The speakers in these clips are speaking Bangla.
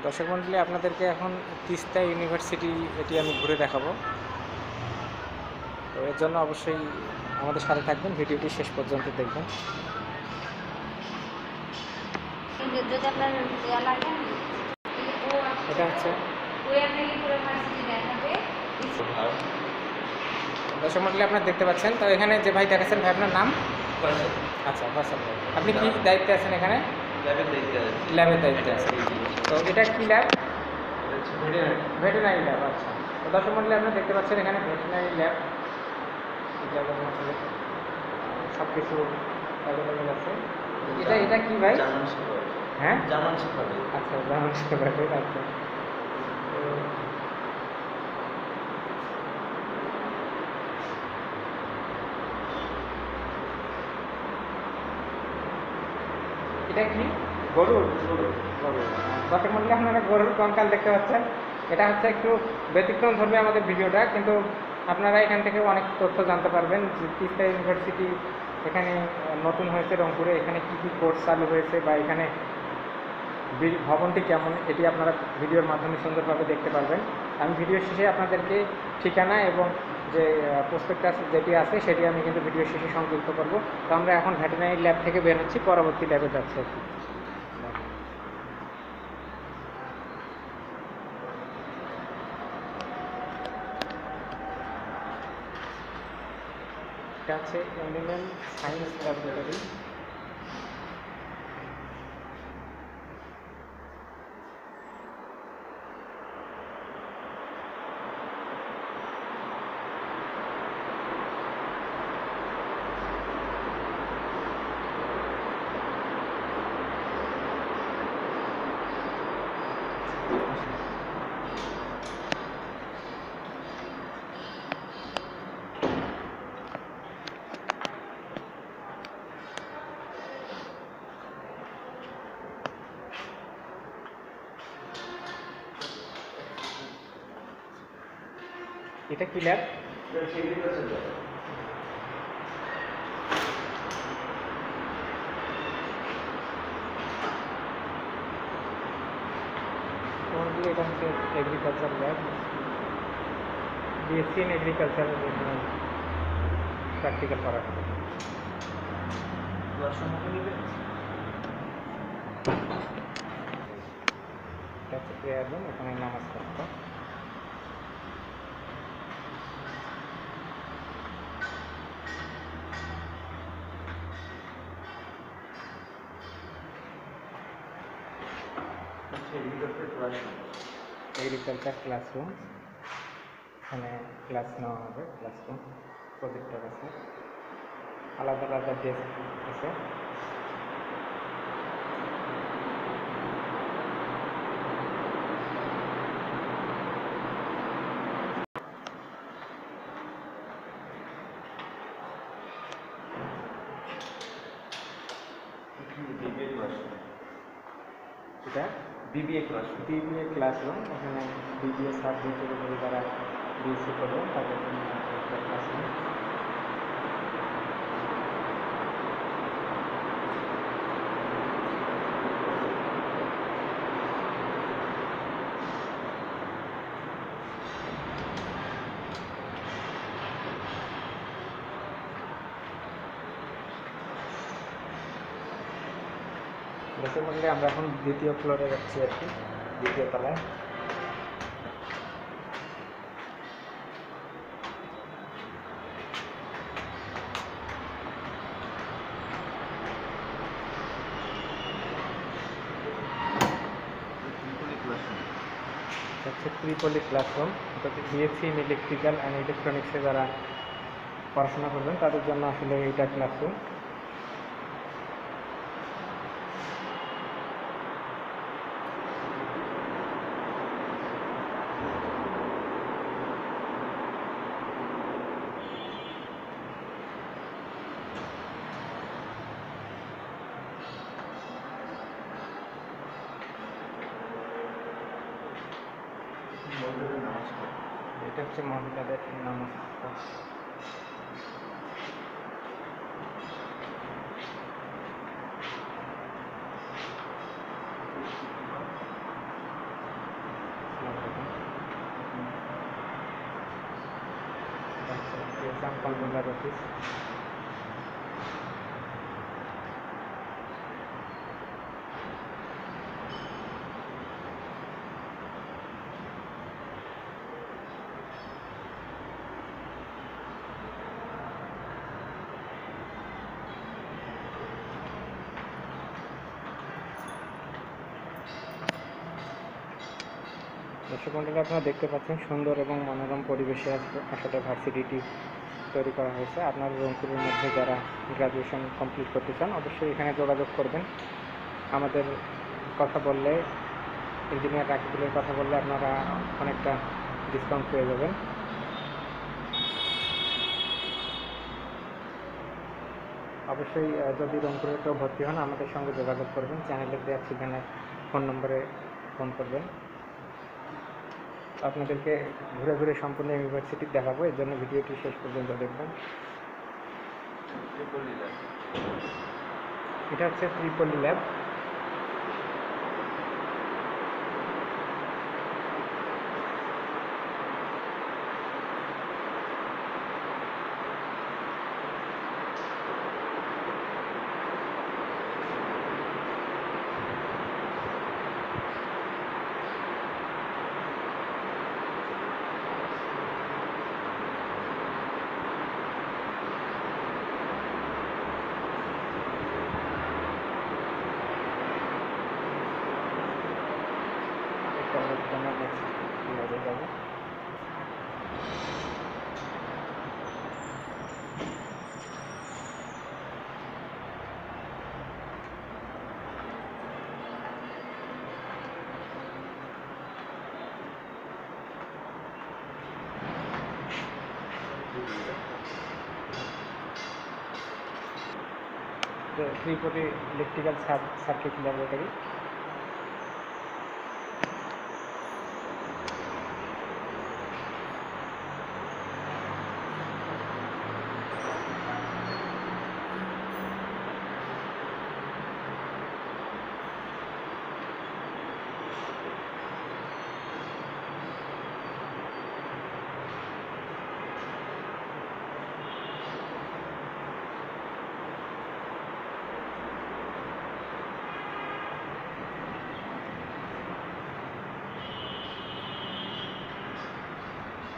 দর্শক মণ্ডলী, আপনাদেরকে এখন তিস্তা ইউনিভার্সিটি এটি আমি ঘুরে দেখাবো। তো এর জন্য অবশ্যই আমাদের সাথে থাকবেন, ভিডিওটি শেষ পর্যন্ত দেখবেন। এটা হচ্ছে দর্শক মণ্ডলী, আপনারা দেখতে পাচ্ছেন। তো এখানে যে ভাই দেখাচ্ছেন, ভাই আপনার নাম? আচ্ছা, ফয়সাল ভাই। আপনি কি দায়িত্বে আছেন এখানে? ল্যাবের দায়িত্বে আছেন। তো এটা কি ল্যাব? Veterinary lab. আচ্ছা, তো দর্শক মণ্ডলী, আপনারা দেখতে পাচ্ছেন এখানে ভেটেরিনারি ল্যাব। এই ল্যাবের মধ্যে সব কিছু অ্যাভেলেবেল আছে। এটা কি ভাই? হ্যাঁ, জার্মান শেফার্ড। আচ্ছা, জার্মান শেফার্ড। আচ্ছা, এটা কি? গরুর? গরুর। দর্শক মণ্ডলী, আপনারা গরুর কঙ্কাল দেখতে পাচ্ছেন। এটা হচ্ছে একটু ব্যতিক্রম ধর্মী আমাদের ভিডিওটা, কিন্তু আপনারা এখান থেকে অনেক তথ্য জানতে পারবেন। যে তিস্তা ইউনিভার্সিটি এখানে নতুন হয়েছে রংপুরে, এখানে কী কী কোর্স চালু হয়েছে বা এখানে ভবনটি কেমন, এটি আপনারা ভিডিওর মাধ্যমে সুন্দরভাবে দেখতে পারবেন। আমি ভিডিও শেষে আপনাদেরকে ঠিকানা এবং যে প্রসপেক্টাস যেটি আছে সেটি আমি কিন্তু ভিডিও শেষে সংযুক্ত করব। তো আমরা এখন ভেটেরিনারি ল্যাব থেকে বের হচ্ছি, পরবর্তী ল্যাবে যাচ্ছি। এটা হচ্ছে অ্যানিম্যাল সায়েন্স ল্যাবরেটরি। এটা কি ল্যাব? এটা হচ্ছে agriculture lab, BSc in agriculture practical করা হবে। এটা হচ্ছে প্রেয়ার রুম, এখানে নামাজ পড়তো। এগ্রিকালচার ক্লাসরুম, এখানে ক্লাস নেওয়া হবে। ক্লাসরুম, প্রজেক্টর আছে, আলাদা আলাদা ডেস্ক আছে। এটা বিবিএ ক্লাসরুম, এখানে বিবিএ সাবজেক্টের উপরে যারা বিএসসি করবেন তাদের ক্লাসরুম। দর্শক মণ্ডলী, আমরা এখন দ্বিতীয় ফ্লোরে যাচ্ছি আর কি, দ্বিতীয় তলায়। হচ্ছে ত্রিপলি ক্লাসরুম। এটা বিএসসি ইন ইলেকট্রিক্যাল অ্যান্ড ইলেকট্রনিক্সে যারা পড়াশোনা করবেন তাদের জন্য আসলে এইটা ক্লাসরুম। এটা হচ্ছে মহিলাদের নামাজ। Controller office. দর্শক মণ্ডলী, আপনারা দেখতে পাচ্ছেন সুন্দর এবং মনোরম পরিবেশে আসলে ভার্সিটিটি তৈরি করা হয়েছে। আপনার রংপুরের মধ্যে যারা গ্রাজুয়েশন কমপ্লিট করতে চান অবশ্যই এখানে যোগাযোগ করবেন। আমাদের কথা বললে, ইঞ্জিনিয়ার রাকিবুলের কথা বললে আপনারা অনেকটা ডিসকাউন্ট পেয়ে যাবেন। অবশ্যই যদি রংপুরে কেউ ভর্তি হন আমাদের সঙ্গে যোগাযোগ করবেন, চ্যানেলের দেওয়া ঠিকানায় ফোন নম্বরে ফোন করবেন। আপনাদেরকে ঘুরে ঘুরে সম্পূর্ণ ইউনিভার্সিটি দেখাবো, এর জন্য ভিডিওটি শেষ পর্যন্ত দেখবেন। এটা হচ্ছে ত্রিপলি ল্যাব। ত্রিপুরি ইলেকট্রিক্যাল সার্কিট ল্যাবরেটরি।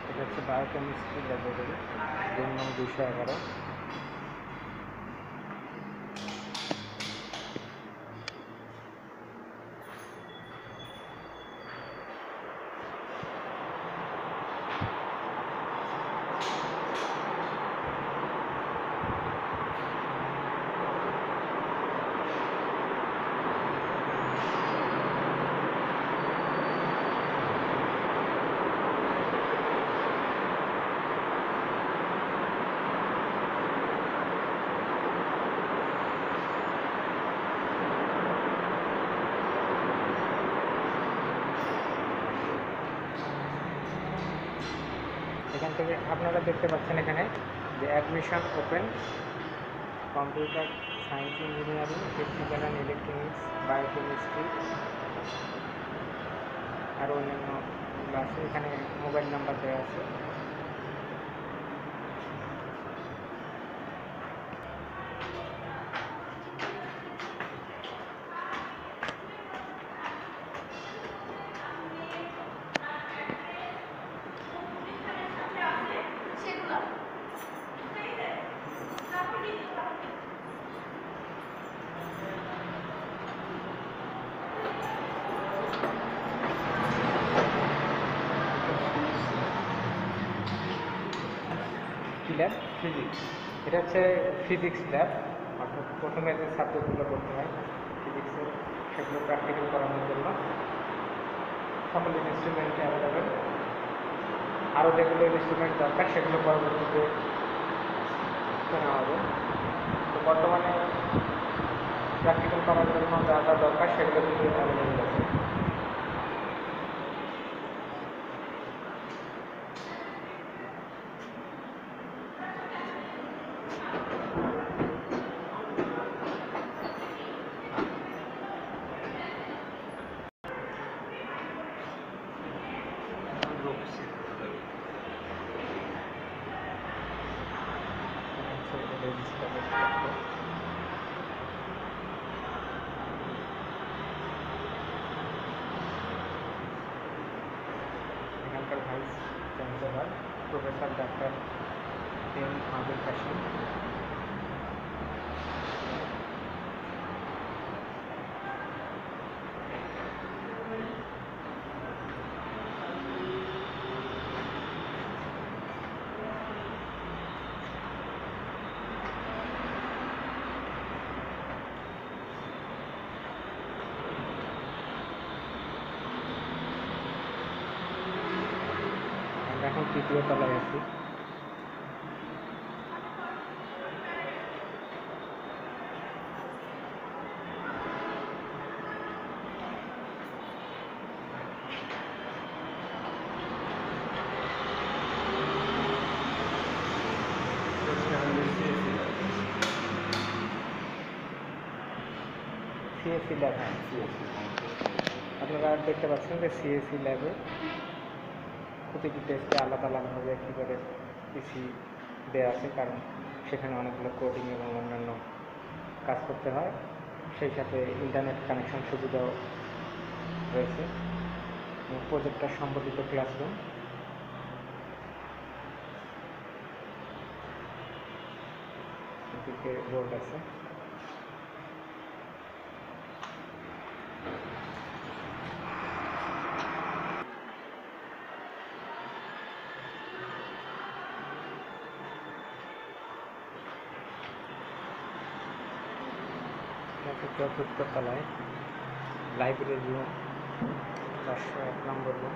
এটা হচ্ছে বায়োকেমিস্ট্রি ল্যাবরেটরি, রুম নং 211। এখান থেকে আপনারা দেখতে পাচ্ছেন এখানে যে admission open, computer science, engineering, electrical and electronics, biochemistry আর অন্যান্য ক্লাসে। এখানে মোবাইল নাম্বার দেওয়া আছে। কি ল্যাব? ফিজিক্স। এটা হচ্ছে ফিজিক্স ল্যাব। অর্থাৎ প্রথমে যে সাবজেক্টগুলো করতে হয় ফিজিক্সের, সেগুলো প্র্যাকটিক্যাল করানোর জন্য সকল ইনস্ট্রুমেন্ট অ্যাভেলেবেল। আরও যেগুলো ইনস্ট্রুমেন্ট দরকার সেগুলো পরবর্তীতে কেনা হবে। তো বর্তমানে প্র্যাকটিক্যাল করার জন্য যা যা দরকার সেগুলো কিন্তু অ্যাভেলেবেল আছে। Lecturer professor doctor M Abul Kashem. এখন তৃতীয় তলায় আছি। সিএসসি ল্যাব, আপনারা দেখতে পাচ্ছেন যে সিএসসি ল্যাবে প্রতিটি টেস্টে আলাদা আলাদাভাবে একটি করে পিসি দেওয়া আছে, কারণ সেখানে অনেকগুলো কোডিং এবং অন্যান্য কাজ করতে হয়। সেই সাথে ইন্টারনেট কানেকশন সুবিধাও রয়েছে। প্রজেক্টর সম্বলিত ক্লাসরুম। এদিকে বোর্ড আছে। চতুর্থ তলায় লাইব্রেরি রুম, 401 নম্বর রুম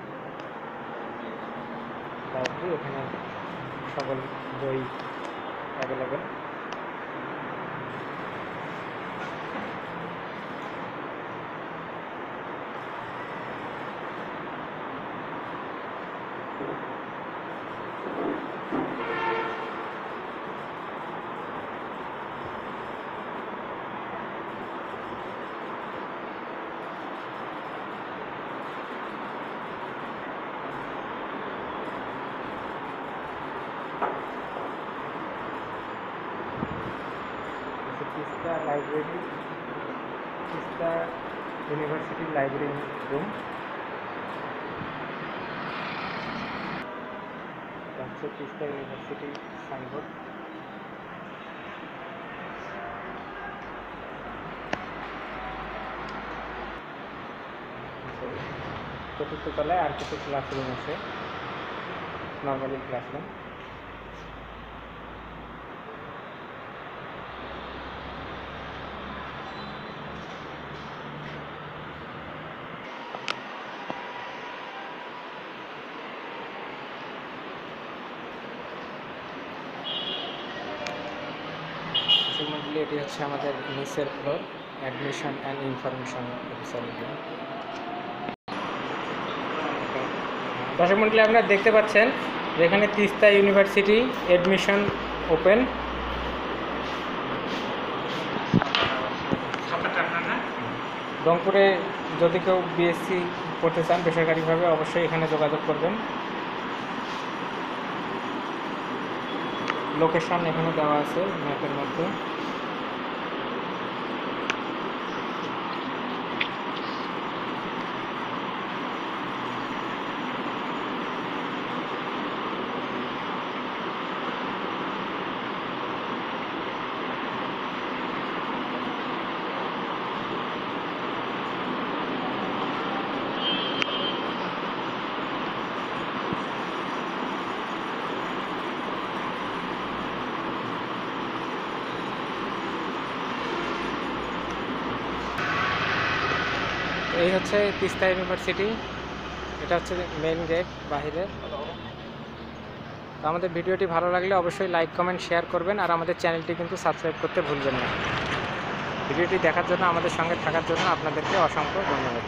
লাইব্রেরি। এখানে সকল বই available. Teesta library, Teesta university library room. হচ্ছে তিস্তা ইউনিভার্সিটি সাইনবোর্ড। চতুর্থ তলায় আর কিছু ক্লাসরুম আছে, নর্মালি ক্লাসরুম। এটি হচ্ছে আমাদের নিচের floor, admission and information officer. দর্শক মণ্ডলী, আপনারা দেখতে পাচ্ছেন যে এখানে তিস্তা ইউনিভার্সিটি অ্যাডমিশন ওপেন। রংপুরে যদি কেউ বিএসসি করতে চান বেসরকারিভাবে, অবশ্যই এখানে যোগাযোগ করবেন। লোকেশন এখানে দেওয়া আছে ম্যাপের মধ্যে। এই হচ্ছে তিস্তা ইউনিভার্সিটি, এটা হচ্ছে মেইন গেট বাহিরে। তো আমাদের ভিডিওটি ভালো লাগলে অবশ্যই লাইক কমেন্ট শেয়ার করবেন, আর আমাদের চ্যানেলটি কিন্তু সাবস্ক্রাইব করতে ভুলবেন না। ভিডিওটি দেখার জন্য, আমাদের সঙ্গে থাকার জন্য আপনাদেরকে অসংখ্য ধন্যবাদ।